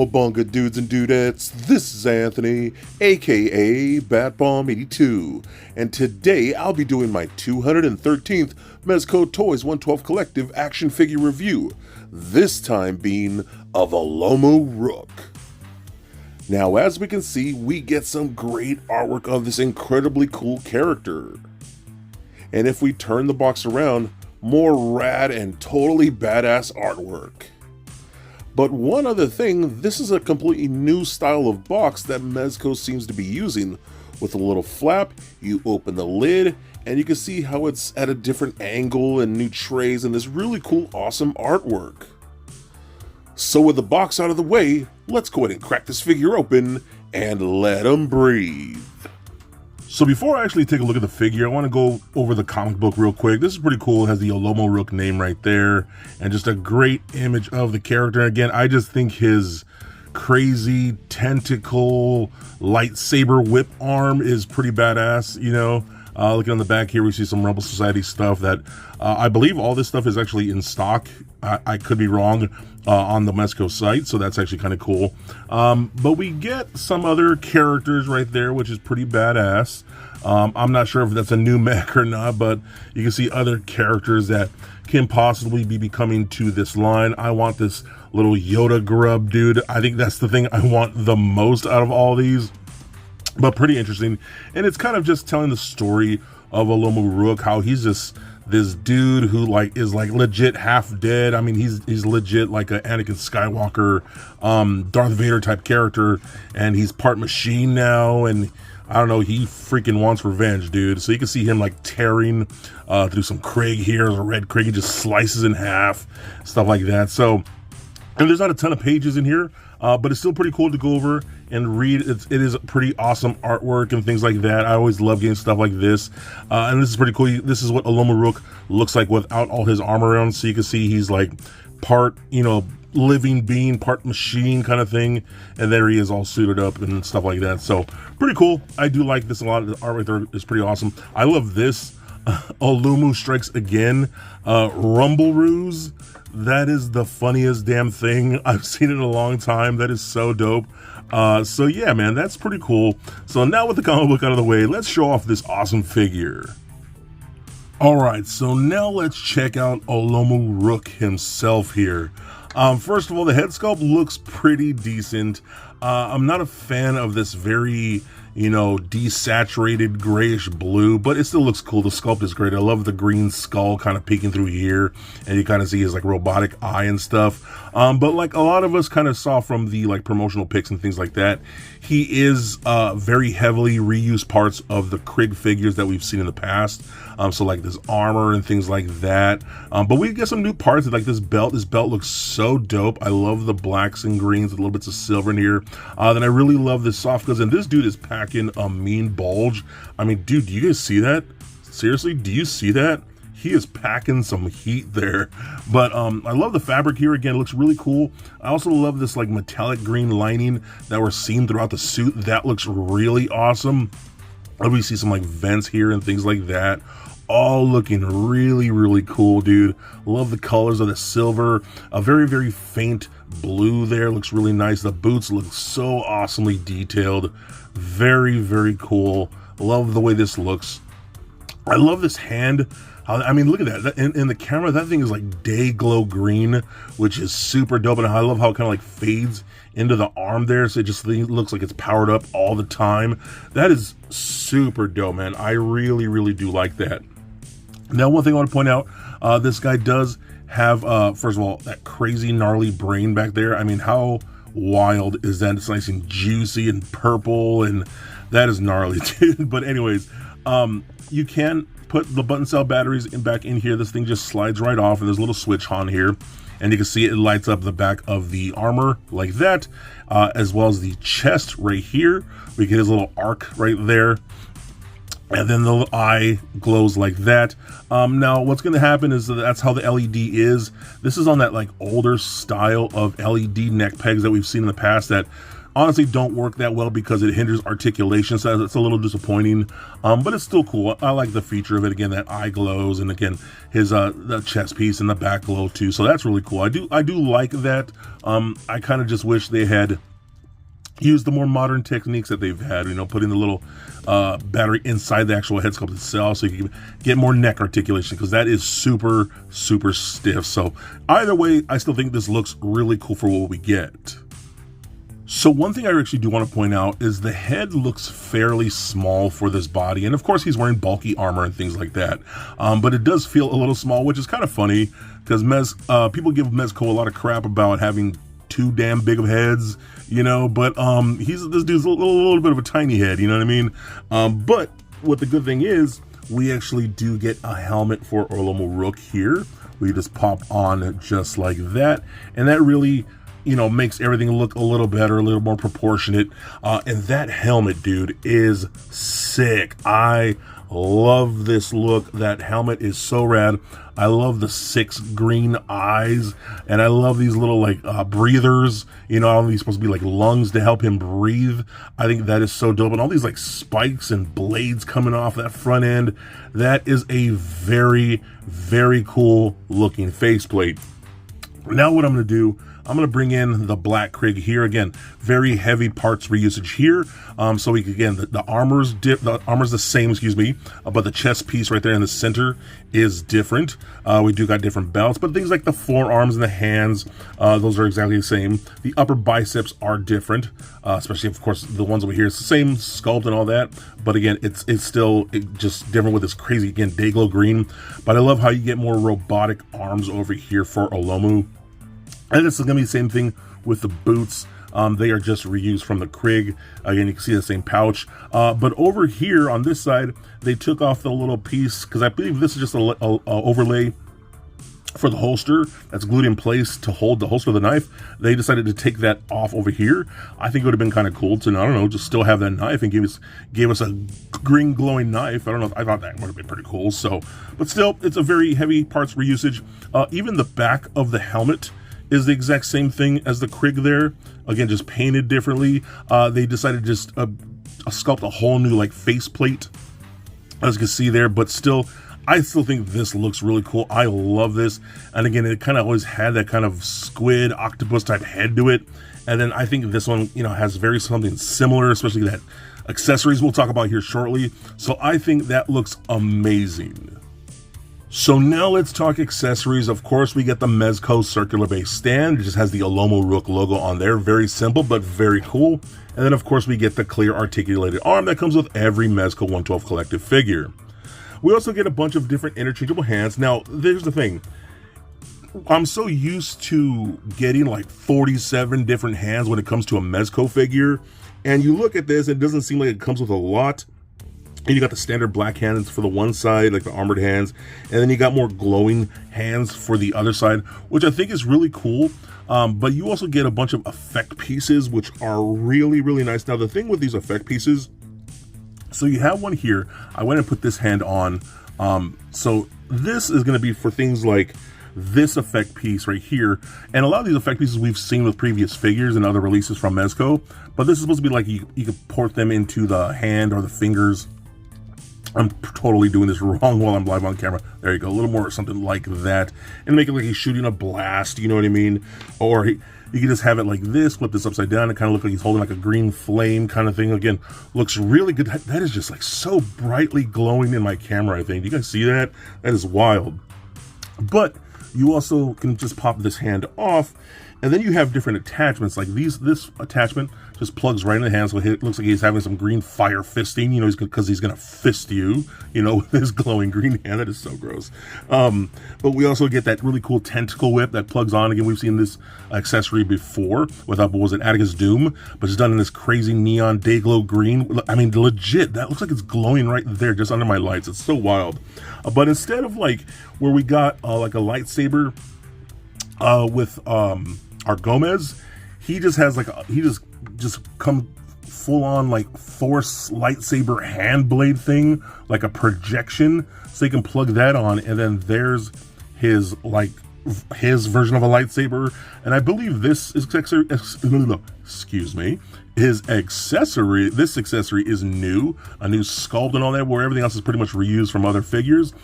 Cowabunga dudes and dudettes, this is Anthony, aka Batbomb82, and today I'll be doing my 213th Mezco Toyz 112 Collective action figure review, this time being of Olumu Rook. Now as we can see, we get some great artwork of this incredibly cool character. And if we turn the box around, more rad and totally badass artwork. But one other thing, this is a completely new style of box that Mezco seems to be using. With a little flap, you open the lid, and you can see how it's at a different angle and new trays and this really cool, awesome artwork. So with the box out of the way, let's go ahead and crack this figure open and let him breathe. So before I actually take a look at the figure, I want to go over the comic book real quick. This is pretty cool. It has the Olumu Rook name right there and just a great image of the character. Again, I just think his crazy tentacle lightsaber whip arm is pretty badass, you know. Looking on the back here, we see some Rebel Society stuff that I believe all this stuff is actually in stock. I could be wrong on the Mezco site, so that's actually kind of cool. But we get some other characters right there, which is pretty badass. I'm not sure if that's a new mech or not, but you can see other characters that can possibly be coming to this line. I want this little Yoda grub dude. I think that's the thing I want the most out of all these. But pretty interesting, and it's kind of just telling the story of Olumu Rook, how he's just this dude who is legit half dead. I mean, he's legit like a Anakin Skywalker, Darth Vader type character, and he's part machine now, and I don't know, he freaking wants revenge, dude. So you can see him like tearing through some Krieg here, a red Krieg, he just slices in half, stuff like that. So, and there's not a ton of pages in here, but it's still pretty cool to go over and read. It is pretty awesome artwork and things like that. I always love getting stuff like this. And this is pretty cool. This is what Olumu Rook looks like without all his armor on. So you can see he's like part, you know, living being, part machine kind of thing. And there he is all suited up and stuff like that. So pretty cool. I do like this a lot. The art right there is pretty awesome. I love this. Olumu Strikes Again. Rumble Ruse. That is the funniest damn thing I've seen in a long time. That is so dope. So yeah, man, that's pretty cool. So now with the comic book out of the way, let's show off this awesome figure. Alright, so now let's check out Olumu Rook himself here. First of all, the head sculpt looks pretty decent. I'm not a fan of this very, you know, desaturated grayish blue, but it still looks cool. The sculpt is great. I love the green skull kind of peeking through here, and you kind of see his like robotic eye and stuff. But like a lot of us kind of saw from the like promotional pics and things like that, he is very heavily reused parts of the Krieg figures that we've seen in the past. So like this armor and things like that. But we get some new parts like this belt. This belt looks so dope. I love the blacks and greens, with little bits of silver in here. Then I really love this soft goods, and this dude is packing a mean bulge. I mean, dude, do you guys see that? Seriously, do you see that? He is packing some heat there. But I love the fabric here. Again, it looks really cool. I also love this like metallic green lining that we're seeing throughout the suit. That looks really awesome. We see some like vents here and things like that. All looking really, really cool, dude. Love the colors of the silver. A very, very faint blue there. Looks really nice. The boots look so awesomely detailed. Very, very cool. Love the way this looks. I love this hand. I mean, look at that. In the camera, that thing is like day glow green, which is super dope. And I love how it kind of like fades into the arm there. So it just looks like it's powered up all the time. That is super dope, man. I really, really do like that. Now, one thing I want to point out, this guy does have, first of all, that crazy gnarly brain back there. I mean, how wild is that? It's nice and juicy and purple, and that is gnarly, dude. But anyways, you can put the button cell batteries back in here. This thing just slides right off, and there's a little switch on here, and you can see it lights up the back of the armor like that, as well as the chest right here. We get his little arc right there. And then the eye glows like that. Now, what's going to happen is that's how the LED is. This is on that like older style of LED neck pegs that we've seen in the past that honestly don't work that well because it hinders articulation, so it's a little disappointing. But it's still cool. I like the feature of it. Again, that eye glows, and again, his the chest piece and the back glow too. So that's really cool. I do like that. I kind of just wish they had use the more modern techniques that they've had, you know, putting the little battery inside the actual head sculpt itself so you can get more neck articulation, because that is super stiff. So either way, I still think this looks really cool for what we get. So one thing I actually do want to point out is the head looks fairly small for this body, and of course he's wearing bulky armor and things like that, but it does feel a little small, which is kind of funny because people give Mezco a lot of crap about having too damn big of heads, you know, but this dude's a little bit of a tiny head, you know what I mean? But what the good thing is, we actually do get a helmet for Olumu Rook here. We just pop on just like that, and that really, you know, makes everything look a little better, a little more proportionate. And that helmet, dude, is sick. I love this look. That helmet is so rad. I love the 6 green eyes, and I love these little like breathers, you know, all these supposed to be like lungs to help him breathe. I think that is so dope. And all these like spikes and blades coming off that front end. That is a very cool looking faceplate. Now what I'm going to do, I'm going to bring in the black Krig here. Again, very heavy parts reusage here. So we can, again, the armor's the same, excuse me, but the chest piece right there in the center is different. We do got different belts, but things like the forearms and the hands, those are exactly the same. The upper biceps are different, especially, of course, the ones over here. It's the same sculpt and all that, but again, it's still just different with this crazy, again, day glow green. But I love how you get more robotic arms over here for Olumu. And this is going to be the same thing with the boots. They are just reused from the Krig. Again, you can see the same pouch. But over here on this side, they took off the little piece, because I believe this is just a overlay for the holster that's glued in place to hold the holster of the knife. They decided to take that off over here. I think it would have been kind of cool to, I don't know, just still have that knife and gave us a green glowing knife. I don't know, I thought that would have been pretty cool. So, but still, it's a very heavy parts reusage. Even the back of the helmet is the exact same thing as the Krig there. Again, just painted differently. They decided to just sculpt a whole new like faceplate, as you can see there, but still, I still think this looks really cool. I love this. And again, it kind of always had that kind of squid, octopus type head to it. And then I think this one, you know, has something similar, especially that accessories we'll talk about here shortly. So I think that looks amazing. So now let's talk accessories. Of course, we get the Mezco circular base stand. It just has the Olumu Rook logo on there. Very simple, but very cool. And then, of course, we get the clear articulated arm that comes with every Mezco 112 collective figure. We also get a bunch of different interchangeable hands. Now, there's the thing. I'm so used to getting like 47 different hands when it comes to a Mezco figure. And you look at this, it doesn't seem like it comes with a lot. And you got the standard black hands for the one side, like the armored hands, and then you got more glowing hands for the other side, which I think is really cool. But you also get a bunch of effect pieces, which are really nice. Now, the thing with these effect pieces, so you have one here. I went and put this hand on. So this is going to be for things like this effect piece right here. And a lot of these effect pieces we've seen with previous figures and other releases from Mezco, but this is supposed to be like you could port them into the hand or the fingers. I'm totally doing this wrong while I'm live on camera. There you go, a little more something like that, and make it like he's shooting a blast, you know what I mean? Or you can just have it like this, flip this upside down, and kind of look like he's holding like a green flame kind of thing. Again, looks really good. That is just like so brightly glowing in my camera, I think. Do you guys see that? That is wild. But you also can just pop this hand off, and then you have different attachments like this attachment just plugs right in the hand, so it looks like he's having some green fire fisting, you know, because he's gonna fist you, you know, with his glowing green hand. That is so gross. But we also get that really cool tentacle whip that plugs on. Again, we've seen this accessory before with what was it, Atticus Doom, but it's done in this crazy neon day glow green. I mean, legit, that looks like it's glowing right there just under my lights. It's so wild. But instead of like where we got like a lightsaber with our Gomez, he just has like he just come full on like Force lightsaber hand blade thing, like a projection, so you can plug that on, and then there's his like his version of a lightsaber, and I believe this is excuse me, his accessory. This accessory is new, a new sculpt and all that, where everything else is pretty much reused from other figures.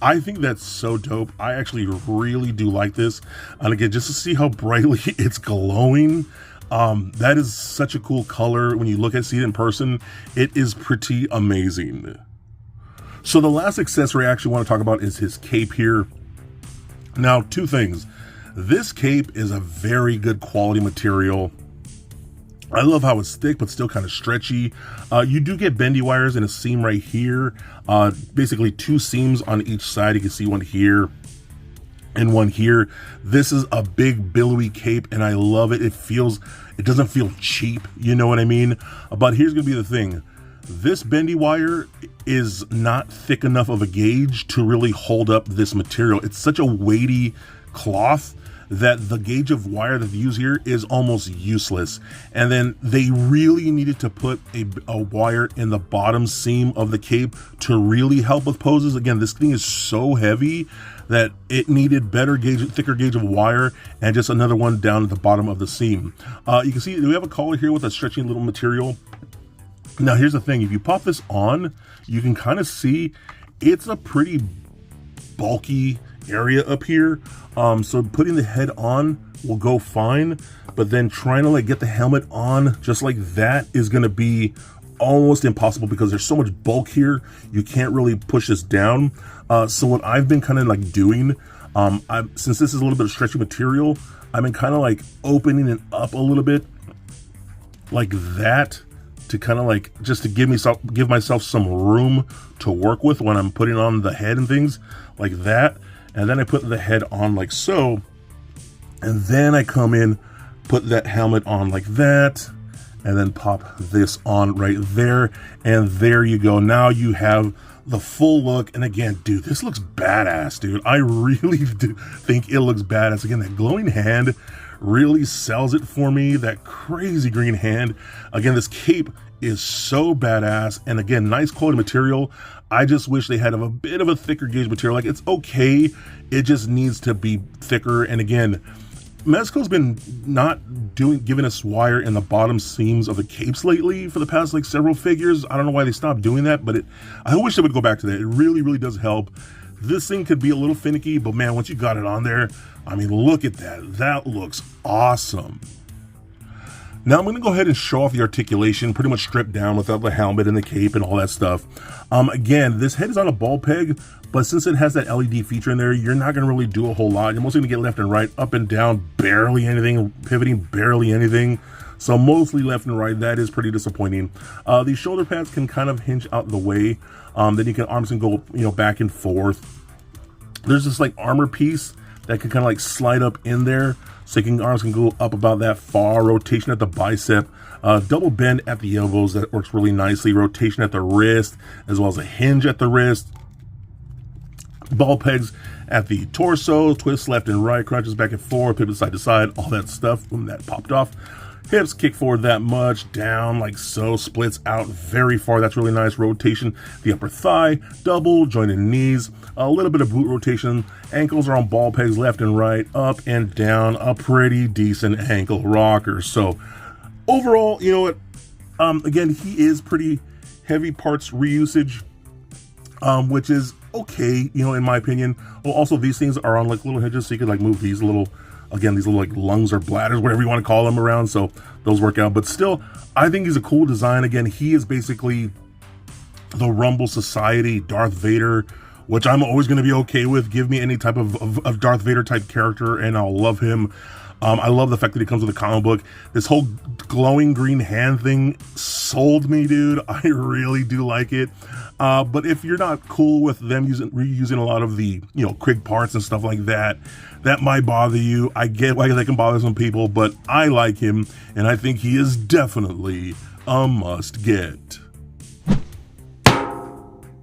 I think that's so dope. I actually really do like this, and again, just to see how brightly it's glowing. That is such a cool color. When you see it in person, it is pretty amazing. So the last accessory I actually want to talk about is his cape here. Now, two things. This cape is a very good quality material. I love how it's thick, but still kind of stretchy. You do get bendy wires in a seam right here. Basically 2 seams on each side. You can see one here and one here. This is a big billowy cape, and I love it. It doesn't feel cheap, you know what I mean? But here's gonna be the thing. This bendy wire is not thick enough of a gauge to really hold up this material. It's such a weighty cloth that the gauge of wire that they use here is almost useless. And then they really needed to put a wire in the bottom seam of the cape to really help with poses. Again, this thing is so heavy that it needed thicker gauge of wire, and just another one down at the bottom of the seam. You can see we have a collar here with a stretching little material. Now here's the thing, if you pop this on, you can kind of see it's a pretty bulky area up here. So putting the head on will go fine, but then trying to get the helmet on just like that is going to be almost impossible because there's so much bulk here. You can't really push this down. So what I've been kind of doing, since this is a little bit of stretchy material, I've been kind of opening it up a little bit like that, to kind of just to give myself some room to work with when I'm putting on the head and things like that. And then I put the head on like so, and then I come in, put that helmet on like that, and then pop this on right there, and there you go. Now you have the full look. And again, dude, this looks badass, dude. I really do think it looks badass. Again, that glowing hand really sells it for me. That crazy green hand. Again, this cape is so badass, and again, nice quality material. I just wish they had a bit of a thicker gauge material. It's okay, it just needs to be thicker. And again, Mezco's been not giving us wire in the bottom seams of the capes lately for the past several figures. I don't know why they stopped doing that, but I wish they would go back to that. It really does help. This thing could be a little finicky, but man, once you got it on there, I mean, look at that. That looks awesome. Now I'm going to go ahead and show off the articulation, pretty much stripped down without the helmet and the cape and all that stuff. Again, this head is on a ball peg, but since it has that LED feature in there, you're not going to really do a whole lot. You're mostly going to get left and right, up and down, barely anything, pivoting, barely anything. So mostly left and right. That is pretty disappointing. These shoulder pads can kind of hinge out the way. Then arms can go, back and forth. There's this armor piece that can kind of slide up in there. So arms can go up about that far. Rotation at the bicep, double bend at the elbows. That works really nicely. Rotation at the wrist, as well as a hinge at the wrist. Ball pegs at the torso. Twist left and right. Crunches back and forth. Pivot side to side. All that stuff. When that popped off. Hips kick forward that much, down like so, splits out very far. That's really nice. Rotation, the upper thigh, double jointed knees, a little bit of boot rotation. Ankles are on ball pegs left and right, up and down, a pretty decent ankle rocker. So overall, you know what? Again, he is pretty heavy parts reusage, which is okay, in my opinion. Well, also these things are on little hinges, so you could move these little. Again, these little lungs or bladders, whatever you want to call them around, so those work out. But still, I think he's a cool design. Again, he is basically the Rumble Society Darth Vader, which I'm always going to be okay with. Give me any type of Darth Vader type character, and I'll love him. I love the fact that he comes with a comic book. This whole glowing green hand thing sold me, dude. I really do like it. But if you're not cool with them reusing a lot of the, Krig parts and stuff like that, that might bother you. I get why that can bother some people, but I like him, and I think he is definitely a must get.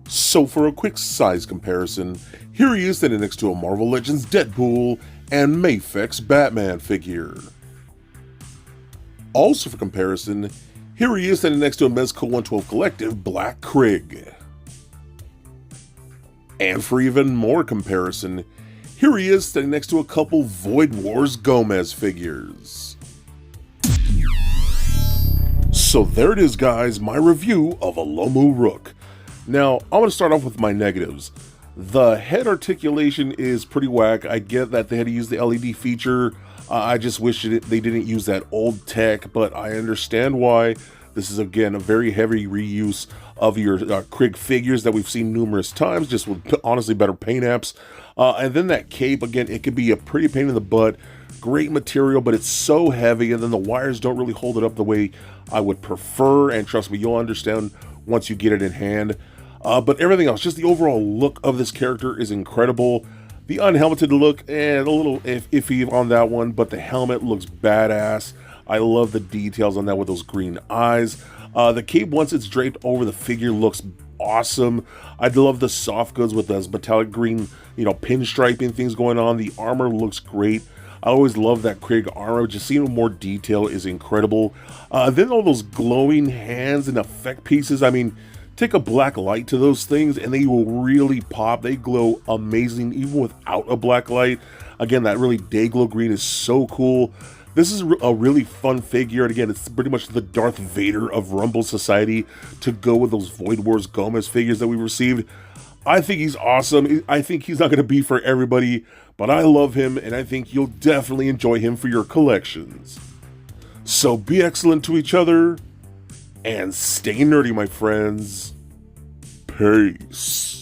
So for a quick size comparison, here he is standing next to a Marvel Legends Deadpool and Mafex Batman figure. Also for comparison, here he is standing next to a Mezco 112 Collective Black Krig. And for even more comparison, Here he is standing next to a couple Void Wars Gomez figures. So there it is, guys, my review of Olumu Rook. Now, I'm going to start off with my negatives. The head articulation is pretty whack. I get that they had to use the LED feature. I just wish they didn't use that old tech, but I understand why. This is, again, a very heavy reuse of your Krieg figures that we've seen numerous times, just with honestly better paint apps. And then that cape, again, it could be a pretty pain in the butt. Great material, but it's so heavy, and then the wires don't really hold it up the way I would prefer, and trust me, you'll understand once you get it in hand. But everything else, just the overall look of this character is incredible. The unhelmeted look, a little iffy on that one, but the helmet looks badass. I love the details on that with those green eyes. The cape, once it's draped over the figure, looks awesome. I love the soft goods with those metallic green, pinstriping things going on. The armor looks great. I always love that Krieg armor. Just seeing more detail is incredible. Then all those glowing hands and effect pieces. I mean, take a black light to those things and they will really pop. They glow amazing even without a black light. Again, that really day glow green is so cool. This is a really fun figure, and again, it's pretty much the Darth Vader of Rumble Society to go with those Void Wars Gomez figures that we received. I think he's awesome. I think he's not going to be for everybody, but I love him, and I think you'll definitely enjoy him for your collections. So be excellent to each other, and stay nerdy, my friends. Peace.